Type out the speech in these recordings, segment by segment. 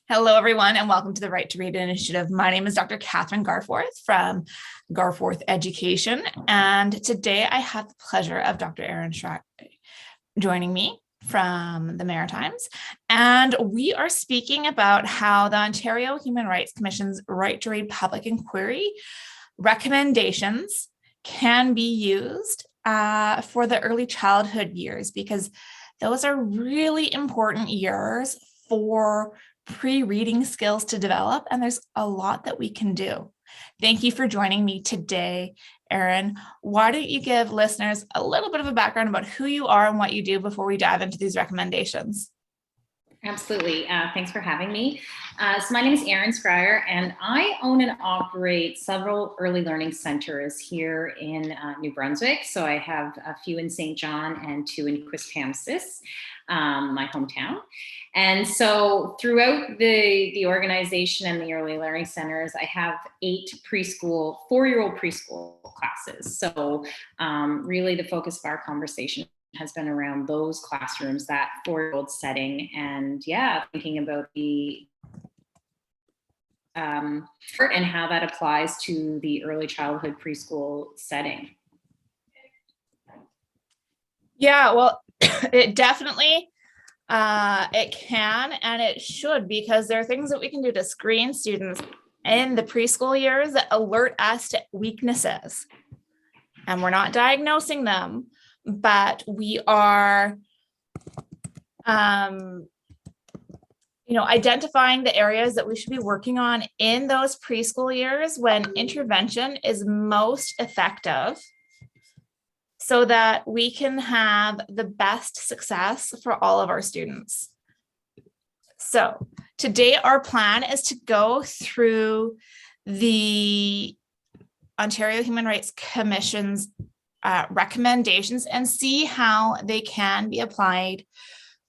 Hello, everyone, and welcome to the Right to Read Initiative. My name is Dr. Kathryn Garforth from Garforth Education, and today I have the pleasure of Dr. Erin Sperry joining me from the Maritimes, and we are speaking about how the Ontario Human Rights Commission's Right to Read public inquiry recommendations can be used for the early childhood years, because those are really important years for pre-reading skills to develop, and there's a lot that we can do. Thank you for joining me today, Erin. Why don't you give listeners a little bit of a background about who you are and what you do before we dive into these recommendations? Absolutely. Thanks for having me. So my name is Erin Schryer, and I own and operate several early learning centers here in New Brunswick. So I have a few in St. John and two in Quispamsis, my hometown. And so throughout the organization and the early learning centers, I have 4-year-old preschool classes. So really the focus of our conversation has been around those classrooms, that 4-year-old setting, and thinking about the and how that applies to the early childhood preschool setting. Yeah, well, it definitely it can and it should, because there are things that we can do to screen students in the preschool years that alert us to weaknesses, and we're not diagnosing them, but we are identifying the areas that we should be working on in those preschool years when intervention is most effective, so that we can have the best success for all of our students. So today our plan is to go through the Ontario Human Rights Commission's recommendations and see how they can be applied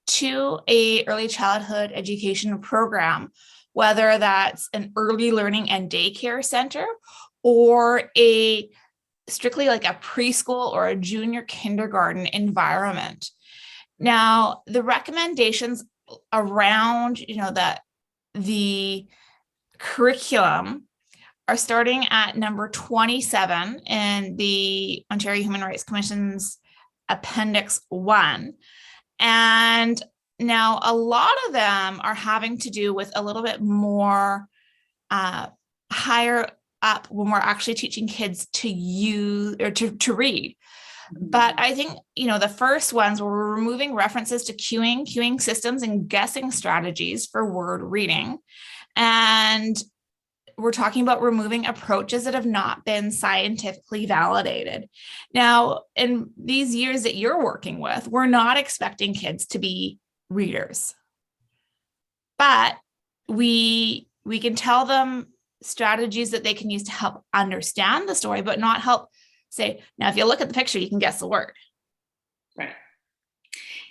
to a early childhood education program, whether that's an early learning and daycare center or a strictly like a preschool or a junior kindergarten environment. Now, the recommendations around, the curriculum are starting at number 27 in the Ontario Human Rights Commission's Appendix 1. And now a lot of them are having to do with a little bit more higher up when we're actually teaching kids to use or to read. But I think, the first ones where we're removing references to cueing systems and guessing strategies for word reading. And we're talking about removing approaches that have not been scientifically validated. Now, in these years that you're working with, we're not expecting kids to be readers, but we can tell them strategies that they can use to help understand the story, but not help say, now, if you look at the picture, you can guess the word. Right.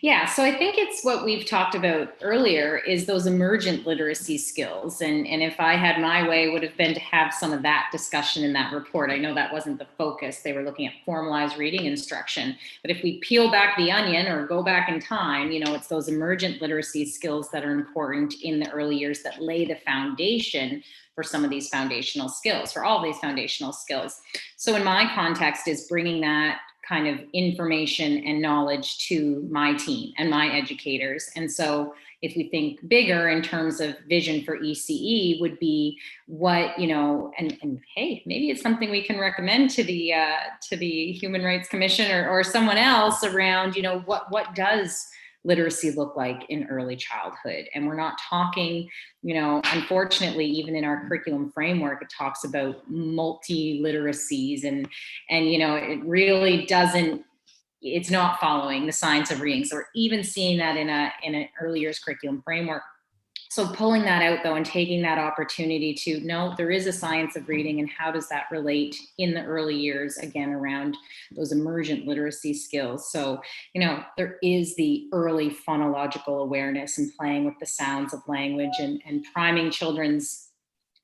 Yeah, so I think it's what we've talked about earlier is those emergent literacy skills. And if I had my way, would have been to have some of that discussion in that report. I know that wasn't the focus. They were looking at formalized reading instruction. But if we peel back the onion or go back in time, it's those emergent literacy skills that are important in the early years that lay the foundation for some of these foundational skills, for all these foundational skills. So in my context is bringing that kind of information and knowledge to my team and my educators. And so if we think bigger in terms of vision for ECE would be what, and hey, maybe it's something we can recommend to the Human Rights Commission or someone else around, what does literacy look like in early childhood? And we're not talking, unfortunately, even in our curriculum framework, it talks about multi-literacies and it really doesn't, it's not following the science of reading. So we're even seeing that in an early years curriculum framework. So pulling that out though, and taking that opportunity to know there is a science of reading and how does that relate in the early years, again, around those emergent literacy skills. So, there is the early phonological awareness and playing with the sounds of language and priming children's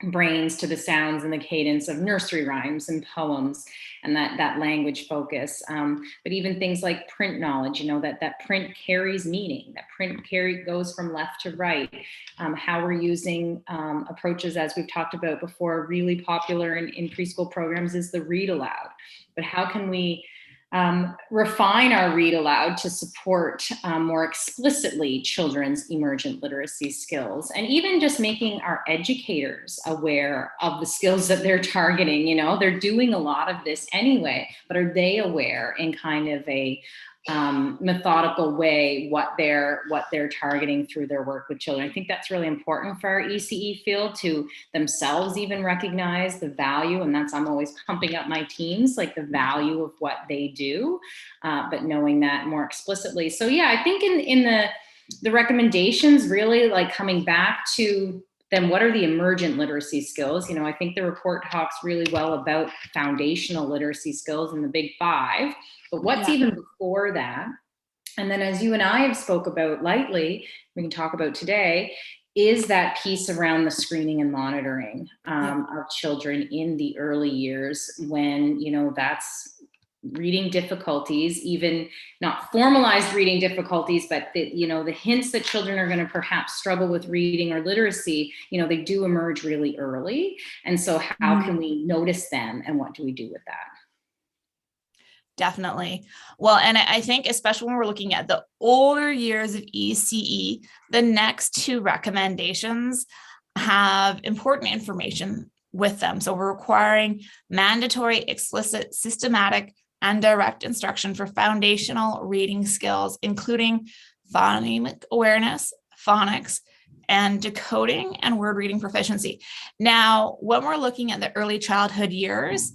brains to the sounds and the cadence of nursery rhymes and poems, and that language focus. But even things like print knowledge, that print carries meaning, that print goes from left to right. How we're using approaches, as we've talked about before, really popular in preschool programs is the read aloud. But how can we refine our read aloud to support more explicitly children's emergent literacy skills, and even just making our educators aware of the skills that they're targeting. They're doing a lot of this anyway, but are they aware in kind of a methodical way what they're targeting through their work with children? I think that's really important for our ECE field to themselves even recognize the value, and I'm always pumping up my teams, like the value of what they do, but knowing that more explicitly. So yeah, I think in the recommendations, really like coming back to then what are the emergent literacy skills? I think the report talks really well about foundational literacy skills in the big five, but what's even before that? And then, as you and I have spoke about lightly, we can talk about today, is that piece around the screening and monitoring of children in the early years when, that's reading difficulties, even not formalized reading difficulties, but the hints that children are going to perhaps struggle with reading or literacy, they do emerge really early. And so how can we notice them, and what do we do with that? Definitely. Well, and I think especially when we're looking at the older years of ECE, the next two recommendations have important information with them. So we're requiring mandatory, explicit, systematic, and direct instruction for foundational reading skills, including phonemic awareness, phonics, and decoding and word reading proficiency. Now, when we're looking at the early childhood years,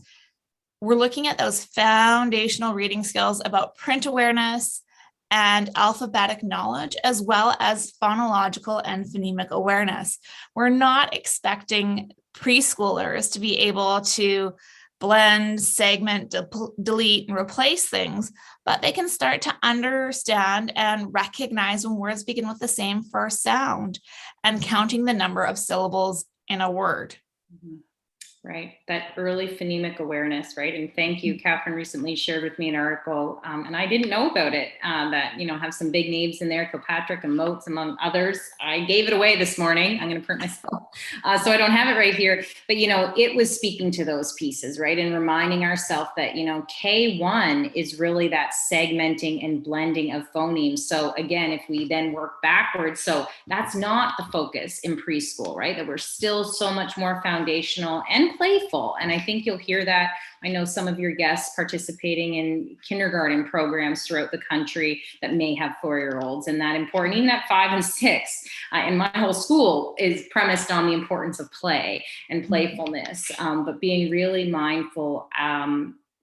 we're looking at those foundational reading skills about print awareness and alphabetic knowledge, as well as phonological and phonemic awareness. We're not expecting preschoolers to be able to blend, segment, delete, and replace things, but they can start to understand and recognize when words begin with the same first sound and counting the number of syllables in a word. Mm-hmm. Right, that early phonemic awareness, right? And thank you, Kathryn recently shared with me an article, and I didn't know about it, that, have some big names in there, Kilpatrick and Moats, among others. I gave it away this morning. I'm going to print myself, so I don't have it right here. But, it was speaking to those pieces, right? And reminding ourselves that, K1 is really that segmenting and blending of phonemes. So again, if we then work backwards, so that's not the focus in preschool, right? That we're still so much more foundational and playful. And I think you'll hear that. I know some of your guests participating in kindergarten programs throughout the country that may have 4-year-olds, and that important, even at 5 and 6. And my whole school is premised on the importance of play and playfulness, but being really mindful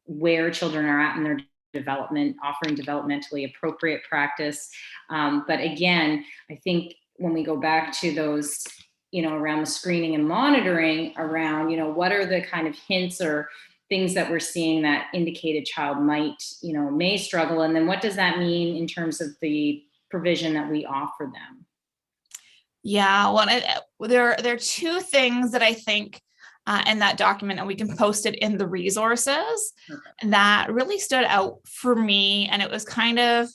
where children are at in their development, offering developmentally appropriate practice. But again, I think when we go back to those, around the screening and monitoring, around, what are the kind of hints or things that we're seeing that indicate a child might, may struggle. And then what does that mean in terms of the provision that we offer them? Yeah, well, there are two things that I think in that document, and we can post it in the resources, that really stood out for me. And it was kind of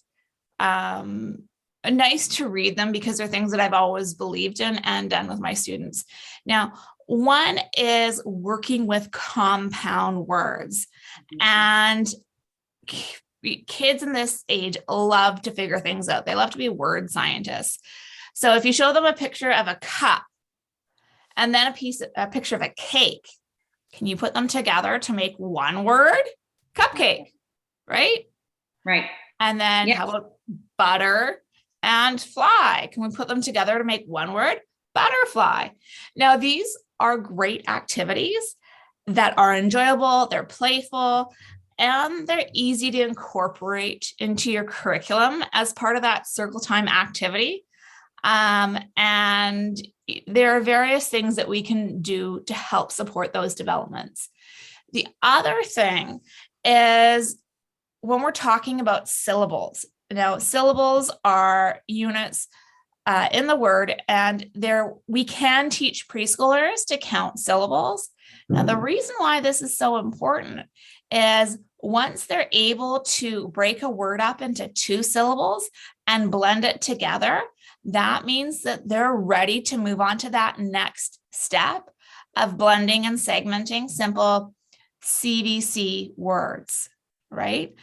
nice to read them because they're things that I've always believed in and done with my students. Now, one is working with compound words. And kids in this age love to figure things out. They love to be word scientists. So if you show them a picture of a cup and then a picture of a cake, can you put them together to make one word? Cupcake, right? Right. And then how about butter and fly? Can we put them together to make one word? Butterfly. Now, these are great activities that are enjoyable, they're playful, and they're easy to incorporate into your curriculum as part of that circle time activity. And there are various things that we can do to help support those developments. The other thing is when we're talking about syllables. Now, syllables are units in the word, and we can teach preschoolers to count syllables. Now, the reason why this is so important is once they're able to break a word up into 2 syllables and blend it together, that means that they're ready to move on to that next step of blending and segmenting simple CVC words, right?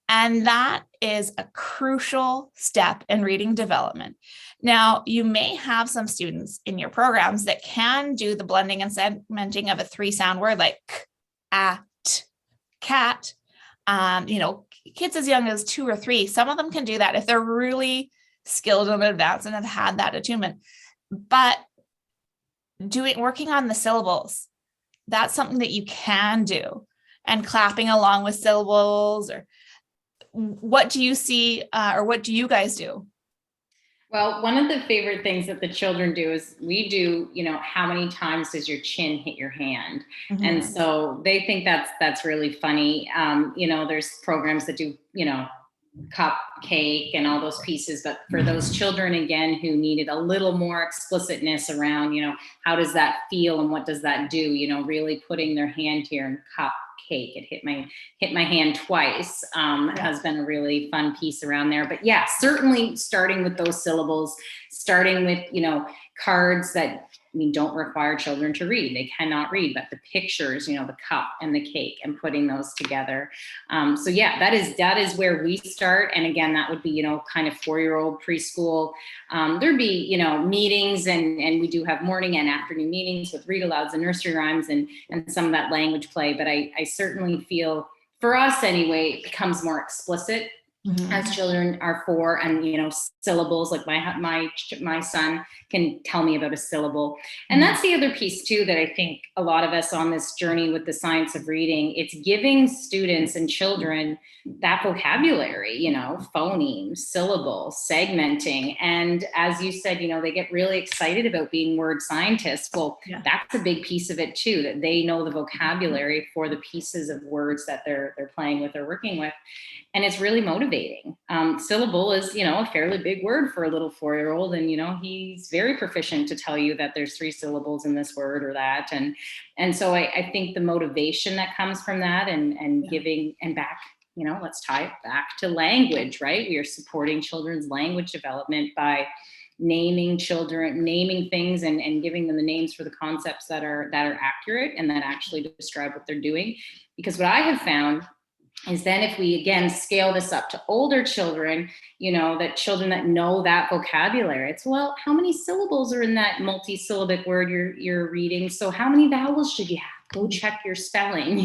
And that is a crucial step in reading development. Now, you may have some students in your programs that can do the blending and segmenting of a 3-sound word like k, a, t, cat. Kids as young as 2 or 3, some of them can do that if they're really skilled and advanced and have had that attunement. But working on the syllables, that's something that you can do, and clapping along with syllables. Or what do you see, or what do you guys do? Well, one of the favorite things that the children do is we do, how many times does your chin hit your hand? Mm-hmm. And so they think that's really funny. There's programs that do, cupcake and all those pieces, but for those children, again, who needed a little more explicitness around, how does that feel and what does that do? Really putting their hand here and cupcake. It hit my hand twice. Has been a really fun piece around there. But yeah, certainly starting with those syllables, starting with, cards that don't require children to read. They cannot read, but the pictures, the cup and the cake, and putting those together. So yeah, that is where we start. And again, that would be, kind of 4-year-old preschool. There'd be, meetings, and we do have morning and afternoon meetings with read alouds and nursery rhymes and some of that language play. But I certainly feel, for us anyway, it becomes more explicit. Mm-hmm. As children are 4, and syllables, like my son can tell me about a syllable. And that's the other piece too, that I think a lot of us on this journey with the science of reading, it's giving students and children that vocabulary, phonemes, syllables, segmenting. And as you said, they get really excited about being word scientists. Well, that's a big piece of it too, that they know the vocabulary for the pieces of words that they're playing with or working with. And it's really motivating. Syllable is, a fairly big word for a little 4-year-old. And, he's very proficient to tell you that there's 3 syllables in this word or that. And so I think the motivation that comes from that and giving and back, let's tie it back to language, right? We are supporting children's language development by naming things and giving them the names for the concepts that are accurate and that actually describe what they're doing. Because what I have found is then if we, again, scale this up to older children, that children that know that vocabulary, it's, well, how many syllables are in that multi-syllabic word you're reading? So how many vowels should you have? Go check your spelling,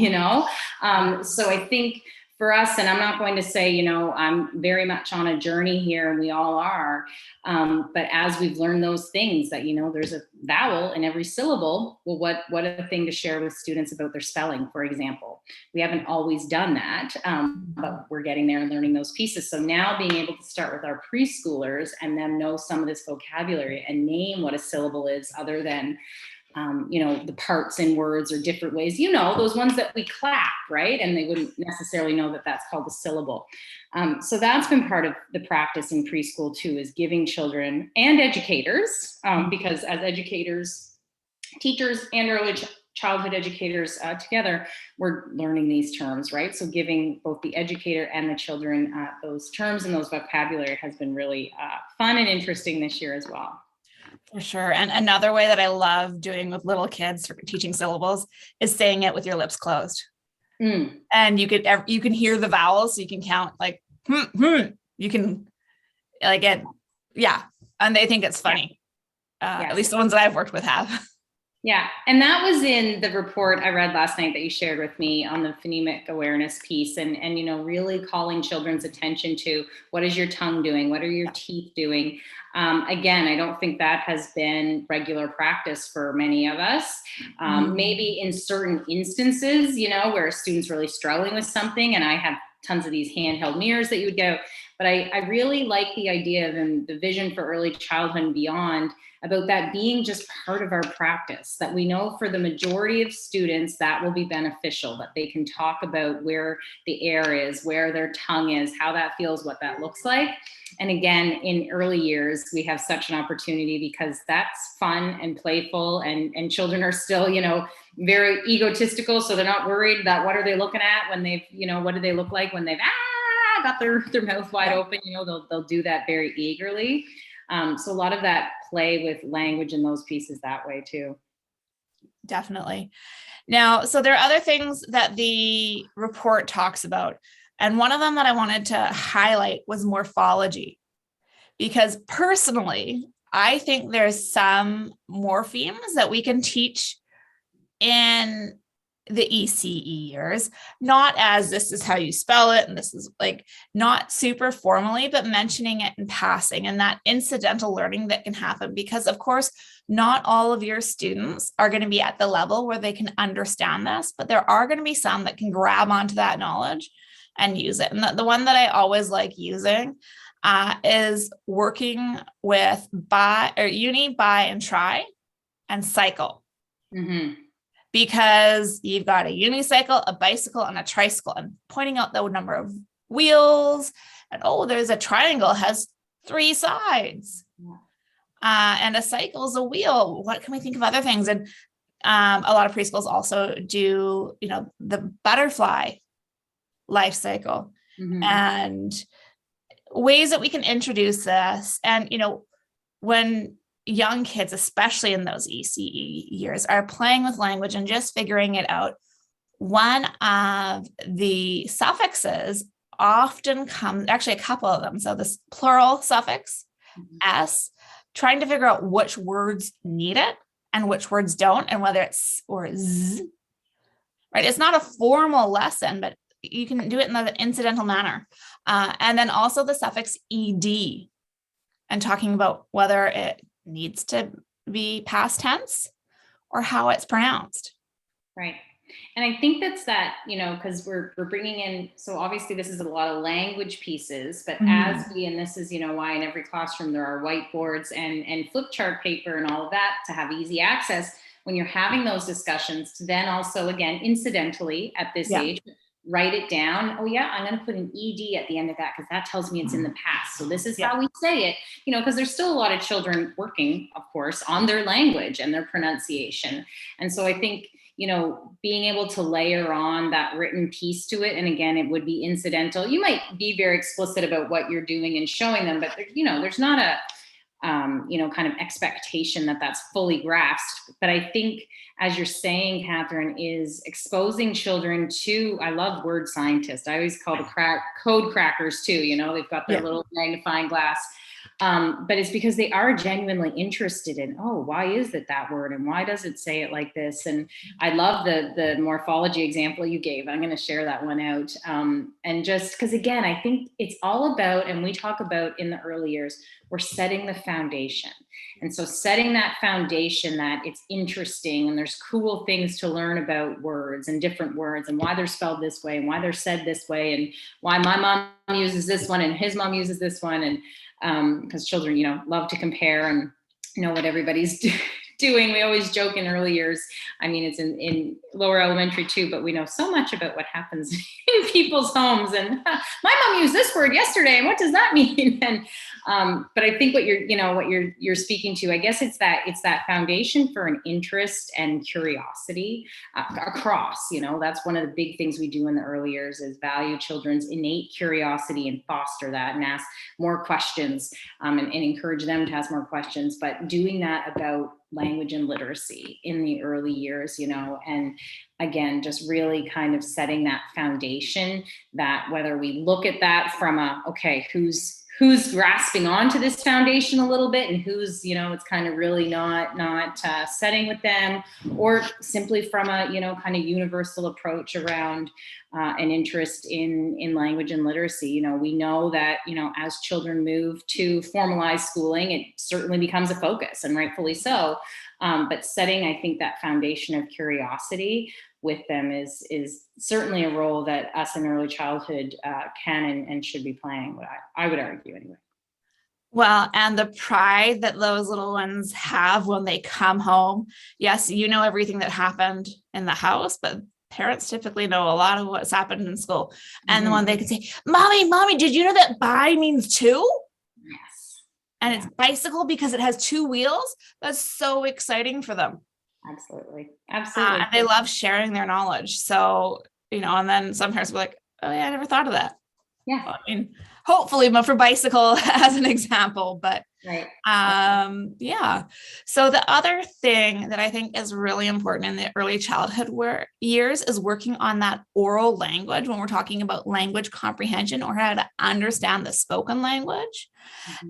So I think for us, and I'm not going to say, I'm very much on a journey here, and we all are. But as we've learned those things that, there's a vowel in every syllable, well, what a thing to share with students about their spelling, for example. We haven't always done that, but we're getting there and learning those pieces. So now being able to start with our preschoolers and them know some of this vocabulary and name what a syllable is other than the parts in words or different ways, those ones that we clap, right? And they wouldn't necessarily know that that's called a syllable. So that's been part of the practice in preschool too, is giving children and educators, because as educators, teachers and early childhood educators together, we're learning these terms, right? So giving both the educator and the children those terms and those vocabulary has been really fun and interesting this year as well. For sure. And another way that I love doing with little kids for teaching syllables is saying it with your lips closed. And you can hear the vowels, so you can count like, you can like it. Yeah. And they think it's funny. At least the ones that I've worked with have. Yeah. And that was in the report I read last night that you shared with me on the phonemic awareness piece and really calling children's attention to what is your tongue doing? What are your teeth doing? Again, I don't think that has been regular practice for many of us. Maybe in certain instances, where a student's really struggling with something, and I have tons of these handheld mirrors that you would get. But I really like the idea of and the vision for early childhood and beyond about that being just part of our practice, that we know for the majority of students that will be beneficial, that they can talk about where the air is, where their tongue is, how that feels, what that looks like. And again, in early years, we have such an opportunity because that's fun and playful, and children are still, very egotistical. So they're not worried that what are they looking at when they've, what do they look like when they've got their mouth wide open, they'll do that very eagerly. So a lot of that play with language and those pieces that way too. Definitely. Now, so there are other things that the report talks about. And one of them that I wanted to highlight was morphology, because personally, I think there's some morphemes that we can teach in the ECE years, not as this is how you spell it, and this is like not super formally, but mentioning it in passing, and that incidental learning that can happen, because of course, not all of your students are going to be at the level where they can understand this, but there are going to be some that can grab onto that knowledge and use it. And the one that I always like using is working with uni, bi, and tri, and cycle. Mm-hmm. Because you've got a unicycle, a bicycle, and a tricycle, and pointing out the number of wheels, and there's a triangle has 3 sides, and a cycle is a wheel. What can we think of other things? And a lot of preschools also do, the butterfly life cycle, mm-hmm. and ways that we can introduce this. And, when young kids, especially in those ECE years, are playing with language and just figuring it out, one of the suffixes often comes, actually a couple of them. So this plural suffix, S, trying to figure out which words need it and which words don't, and whether it's or Z, right? It's not a formal lesson, but you can do it in an incidental manner. And then also the suffix ED, and talking about whether it needs to be past tense or how it's pronounced. Right. And I think that's that, because we're bringing in, so obviously this is a lot of language pieces, but as we, and this is, why in every classroom there are whiteboards and flip chart paper and all of that to have easy access when you're having those discussions, to then also, again, incidentally at this age, write it down. Oh yeah, I'm going to put an ED at the end of that because that tells me it's in the past. So this is how we say it, because there's still a lot of children working, of course, on their language and their pronunciation. And so I think, being able to layer on that written piece to it. And again, it would be incidental. You might be very explicit about what you're doing and showing them, but there's not a, kind of expectation that that's fully grasped. But I think, as you're saying, Kathryn, is exposing children to, I love word scientists. I always call the code crackers too. They've got their little magnifying glass. But it's because they are genuinely interested in, why is it that word? And why does it say it like this? And I love the morphology example you gave. I'm going to share that one out. And just because, again, I think it's all about, and we talk about in the early years, we're setting the foundation. And so setting that foundation, that it's interesting and there's cool things to learn about words and different words and why they're spelled this way and why they're said this way and why my mom uses this one and his mom uses this one. And because children, love to compare and know what everybody's doing. We always joke in early years. I mean, it's in lower elementary too, but we know so much about what happens in people's homes. And my mom used this word yesterday, and what does that mean? And but I think what you're speaking to, I guess it's that foundation for an interest and curiosity across. That's one of the big things we do in the early years is value children's innate curiosity and foster that and ask more questions and encourage them to ask more questions. But doing that about language and literacy in the early years, and again, just really kind of setting that foundation that whether we look at that from who's grasping onto this foundation a little bit and who's, it's kind of really not setting with them, or simply from a, kind of universal approach around an interest in language and literacy. You know, we know that, you know, as children move to formalized schooling, it certainly becomes a focus, and rightfully so. But setting, I think, that foundation of curiosity with them is certainly a role that us in early childhood can and should be playing, what I would argue anyway. Well, and the pride that those little ones have when they come home. Yes, you know everything that happened in the house, but parents typically know a lot of what's happened in school. And when they can say, Mommy, did you know that bi means two? Yes. And it's bicycle because it has two wheels. That's so exciting for them. Absolutely. And they love sharing their knowledge. So, you know, and then some parents will be like, oh yeah, I never thought of that. Yeah. Well, I mean, hopefully for bicycle as an example, but right. Yeah. So the other thing that I think is really important in the early childhood years is working on that oral language when we're talking about language comprehension, or how to understand the spoken language,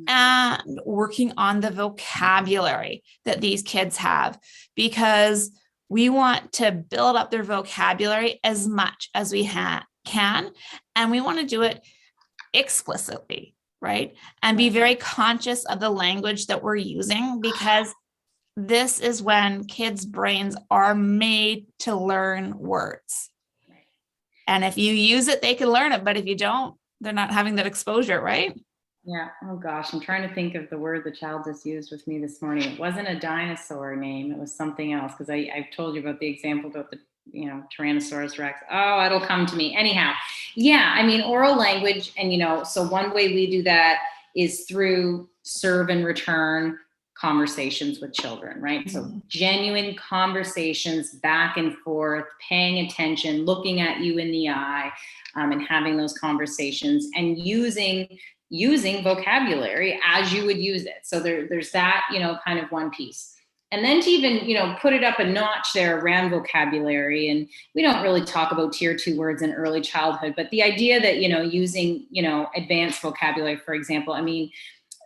and working on the vocabulary that these kids have, because we want to build up their vocabulary as much as we can, and we want to do it explicitly, right? And be very conscious of the language that we're using, because this is when kids' brains are made to learn words. And if you use it, they can learn it. But if you don't, they're not having that exposure, right? Yeah. Oh gosh, I'm trying to think of the word the child just used with me this morning. It wasn't a dinosaur name. It was something else, because I've told you about the example about the, you know, Tyrannosaurus Rex. Oh, it'll come to me. Anyhow, yeah, I mean, oral language. And, you know, so one way we do that is through serve and return conversations with children, right? So genuine conversations back and forth, paying attention, looking at you in the eye, and having those conversations, and using vocabulary as you would use it. So there's that, you know, kind of one piece. And then to even, you know, put it up a notch there around vocabulary. And we don't really talk about tier 2 words in early childhood, but the idea that, you know, using, you know, advanced vocabulary, for example, I mean,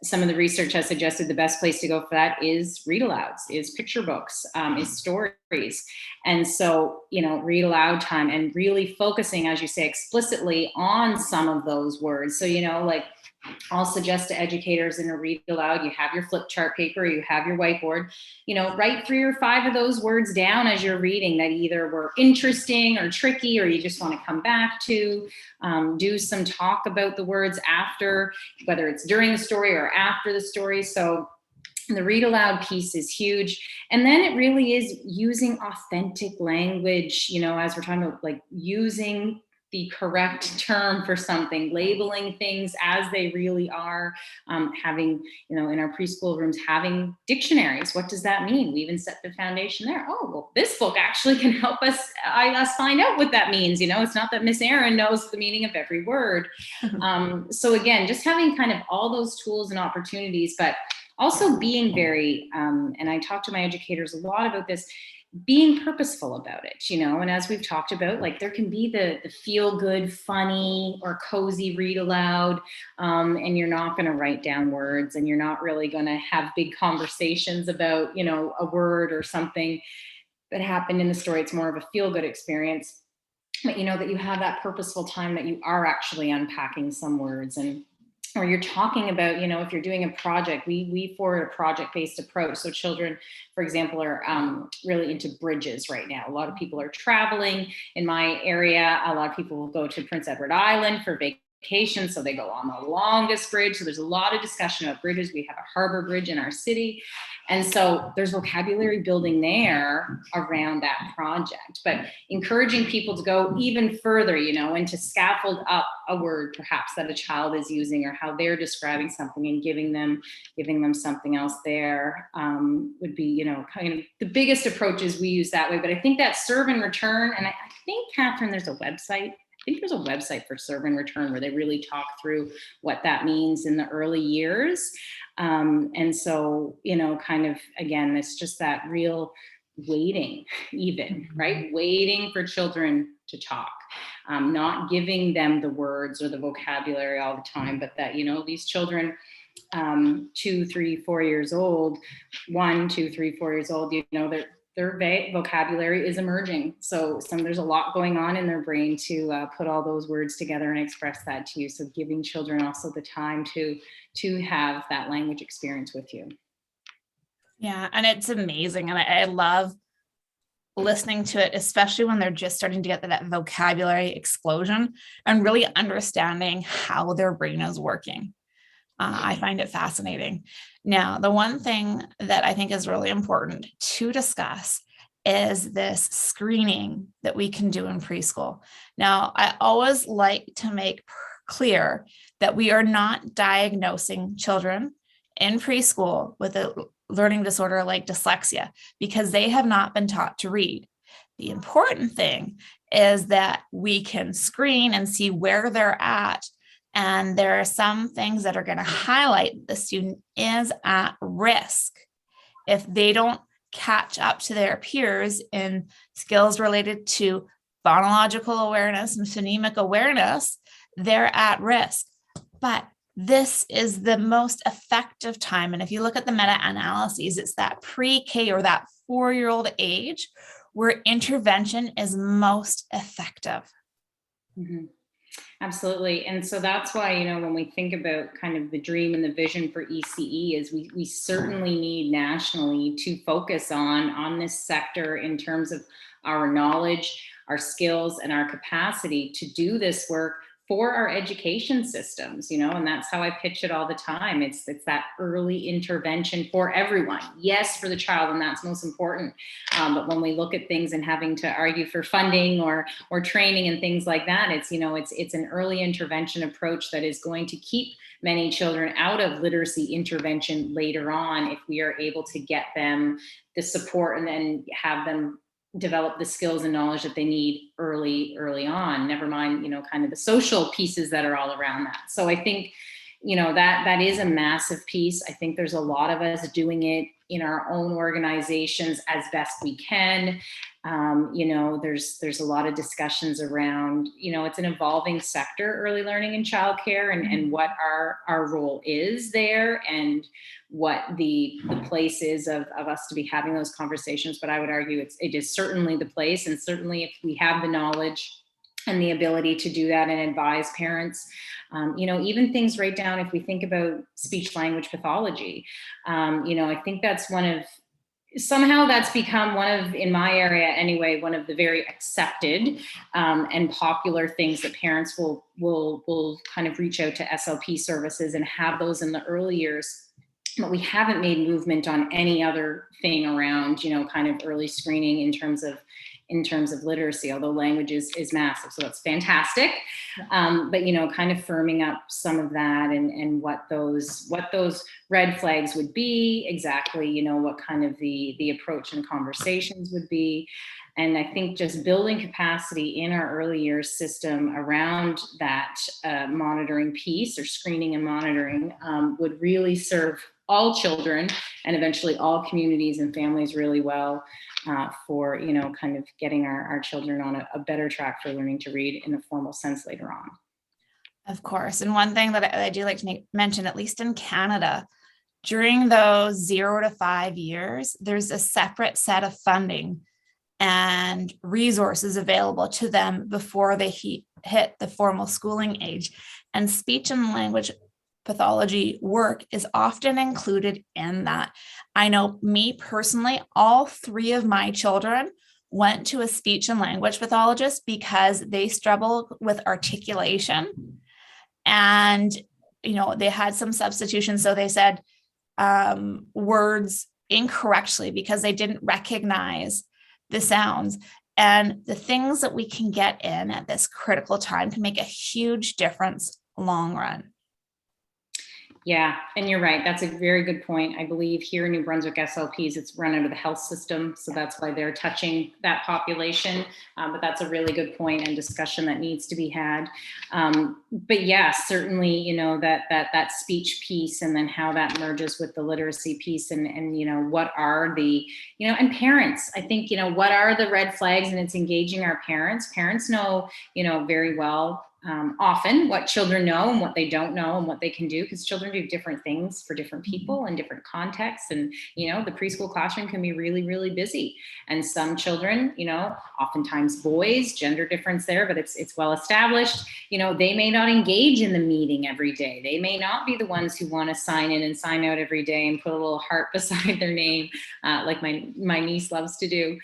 some of the research has suggested the best place to go for that is read alouds, is picture books, is stories. And so, you know, read aloud time, and really focusing, as you say, explicitly on some of those words. So, you know, like, I'll suggest to educators in a read aloud, you have your flip chart paper, you have your whiteboard, you know, write 3 or 5 of those words down as you're reading that either were interesting or tricky, or you just want to come back to. Do some talk about the words after, whether it's during the story or after the story. So the read aloud piece is huge. And then it really is using authentic language, you know, as we're talking about, like, using the correct term for something, labeling things as they really are, having, you know, in our preschool rooms, having dictionaries. What does that mean? We even set the foundation there. Oh, well, this book actually can help us find out what that means. You know, it's not that Miss Erin knows the meaning of every word. So again, just having kind of all those tools and opportunities, but also being very, and I talk to my educators a lot about this, being purposeful about it, you know. And as we've talked about, like, there can be the feel good, funny, or cozy read aloud, and you're not going to write down words, and you're not really going to have big conversations about, you know, a word or something that happened in the story. It's more of a feel good experience, but, you know, that you have that purposeful time that you are actually unpacking some words, and or you're talking about, you know, if you're doing a project, we forward a project-based approach. So children, for example, are really into bridges right now. A lot of people are traveling in my area. A lot of people will go to Prince Edward Island for vacation, so they go on the longest bridge. So there's a lot of discussion about bridges. We have a harbor bridge in our city. And so there's vocabulary building there around that project, but encouraging people to go even further, you know, and to scaffold up a word perhaps that a child is using, or how they're describing something, and giving them something else there, would be, you know, kind of the biggest approaches we use that way. But I think that serve and return, and I think, Kathryn, there's a website. I think there's a website for serve and return where they really talk through what that means in the early years. And so, you know, kind of, again, it's just that real waiting, even, right? Waiting for children to talk, not giving them the words or the vocabulary all the time, but that, you know, these children, 2, 3, 4 years old, 1, 2, 3, 4 years old, you know, vocabulary is emerging. So there's a lot going on in their brain to put all those words together and express that to you. So giving children also the time to have that language experience with you. Yeah, and it's amazing. And I love listening to it, especially when they're just starting to get that vocabulary explosion and really understanding how their brain is working. I find it fascinating. Now, the one thing that I think is really important to discuss is this screening that we can do in preschool. Now, I always like to make clear that we are not diagnosing children in preschool with a learning disorder like dyslexia because they have not been taught to read. The important thing is that we can screen and see where they're at. And there are some things that are going to highlight the student is at risk if they don't catch up to their peers in skills related to phonological awareness and phonemic awareness. They're at risk. But this is the most effective time. And if you look at the meta-analyses, it's that pre-K or that 4-year-old age where intervention is most effective. Mm-hmm. Absolutely. And so that's why, when we think about kind of the dream and the vision for ECE is we certainly need nationally to focus on this sector in terms of our knowledge, our skills, and our capacity to do this work for our education systems, and that's how I pitch it all the time. It's that early intervention for everyone. Yes, for the child, and that's most important. But when we look at things and having to argue for funding or training and things like that, it's an early intervention approach that is going to keep many children out of literacy intervention later on if we are able to get them the support and then have them develop the skills and knowledge that they need early on, never mind, kind of the social pieces that are all around that. So I think, that is a massive piece. I think there's a lot of us doing it in our own organizations as best we can. There's a lot of discussions around, it's an evolving sector, early learning and childcare, and what our role is there and what the place is of us to be having those conversations. But I would argue it is certainly the place, and certainly if we have the knowledge and the ability to do that and advise parents, even things right down, if we think about speech language pathology, I think that's somehow that's become in my area anyway, one of the very accepted and popular things that parents will kind of reach out to SLP services and have those in the early years. But we haven't made movement on any other thing around, kind of early screening in terms of literacy, although language is massive. So that's fantastic. But, kind of firming up some of that and what those red flags would be exactly, what kind of the approach and conversations would be. And I think just building capacity in our early years system around that monitoring piece or screening and monitoring would really serve all children and eventually all communities and families really well for, kind of getting our children on a better track for learning to read in a formal sense later on. Of course. And one thing that I do like to mention, at least in Canada, during those 0 to 5 years, there's a separate set of funding and resources available to them before they hit the formal schooling age. And speech and language pathology work is often included in that. I know me personally, all 3 of my children went to a speech and language pathologist because they struggled with articulation and, they had some substitution. So they said words incorrectly because they didn't recognize the sounds. And the things that we can get in at this critical time can make a huge difference long run. Yeah, and you're right. That's a very good point. I believe here in New Brunswick, SLPs, it's run out of the health system. So that's why they're touching that population. But that's a really good point and discussion that needs to be had. But yeah, certainly, that speech piece and then how that merges with the literacy piece and what are the, and parents, I think, what are the red flags, and it's engaging our parents. Parents know, very well often what children know and what they don't know and what they can do, because children do different things for different people and different contexts. And, you know, the preschool classroom can be really, really busy. And some children, you know, oftentimes boys, gender difference there, but it's well established, you know, they may not engage in the meeting every day. They may not be the ones who want to sign in and sign out every day and put a little heart beside their name, like my niece loves to do.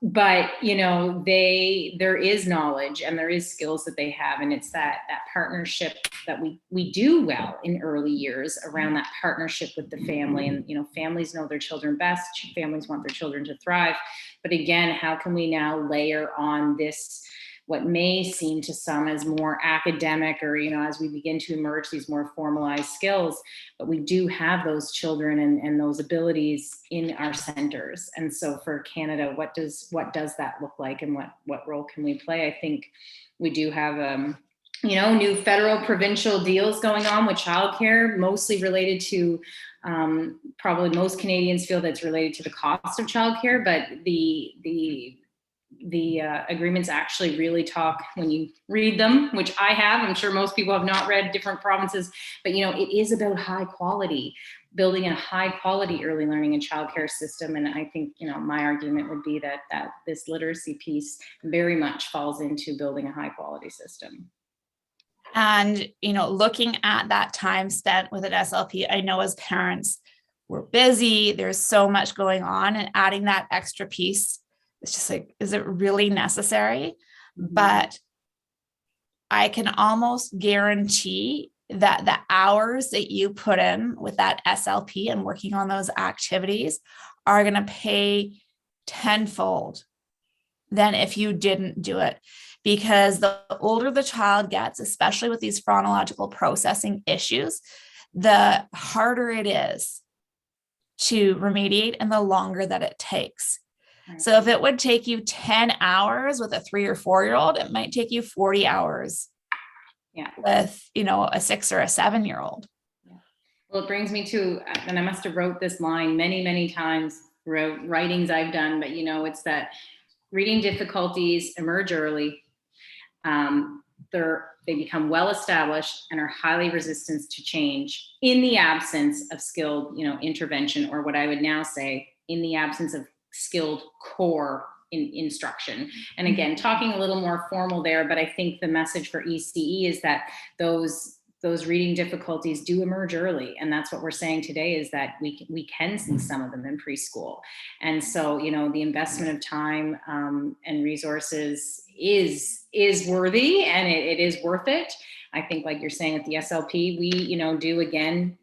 But, you know, there is knowledge and there is skills that they have. And it's that partnership that we do well in early years around that partnership with the family. And, you know, families know their children best. Families want their children to thrive. But again, how can we now layer on this, what may seem to some as more academic, or, you know, as we begin to emerge these more formalized skills, but we do have those children and those abilities in our centers. And so for Canada, what does that look like, and what role can we play? I think we do have, you know, new federal provincial deals going on with childcare, mostly related to, probably most Canadians feel that's related to the cost of childcare, but the agreements actually really talk, when you read them, which I have, I'm sure most people have not read different provinces, but, you know, it is about high quality, building a high quality early learning and childcare system. And I think, you know, my argument would be that this literacy piece very much falls into building a high quality system. And, you know, looking at that time spent with an SLP, I know as parents, we're busy, there's so much going on, and adding that extra piece, it's just like, is it really necessary? Mm-hmm. But I can almost guarantee that the hours that you put in with that SLP and working on those activities are going to pay tenfold than if you didn't do it. Because the older the child gets, especially with these phonological processing issues, the harder it is to remediate and the longer that it takes. So if it would take you 10 hours with a 3 or 4-year-old, it might take you 40 hours with, you know, a 6 or a 7-year-old. Yeah. Well, it brings me to, and I must have wrote this line many, many times throughout writings I've done, but, you know, it's that reading difficulties emerge early. They become well established and are highly resistant to change in the absence of skilled, you know, intervention, or what I would now say, in the absence of skilled core instruction. And again, talking a little more formal there, but I think the message for ECE is that those reading difficulties do emerge early. And that's what we're saying today, is that we can see some of them in preschool. And so, you know, the investment of time and resources is worthy, and it is worth it. I think, like you're saying with the SLP, we, you know, do, again,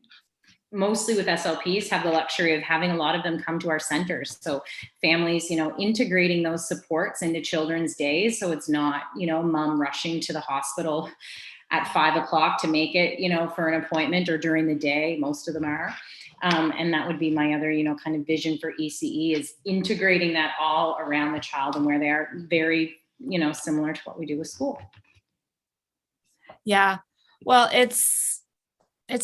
mostly with SLPs, have the luxury of having a lot of them come to our centers. So families, you know, integrating those supports into children's days. So it's not, you know, mom rushing to the hospital at 5 o'clock to make it, you know, for an appointment, or during the day. Most of them are. And that would be my other, you know, kind of vision for ECE, is integrating that all around the child and where they are, very, you know, similar to what we do with school. Yeah. Well, it's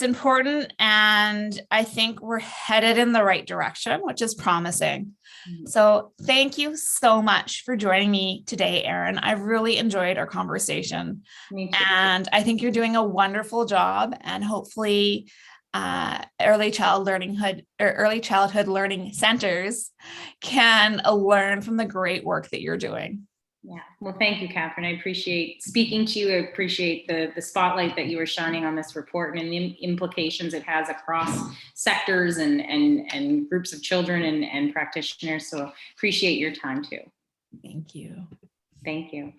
important, and I think we're headed in the right direction, which is promising. Mm-hmm. So thank you so much for joining me today, Erin. I really enjoyed our conversation. Me too. And I think you're doing a wonderful job, and hopefully early childhood learning centers can learn from the great work that you're doing. Yeah. Well, thank you, Kathryn. I appreciate speaking to you. I appreciate the spotlight that you were shining on this report and the implications it has across sectors and groups of children and practitioners. So appreciate your time too. Thank you. Thank you.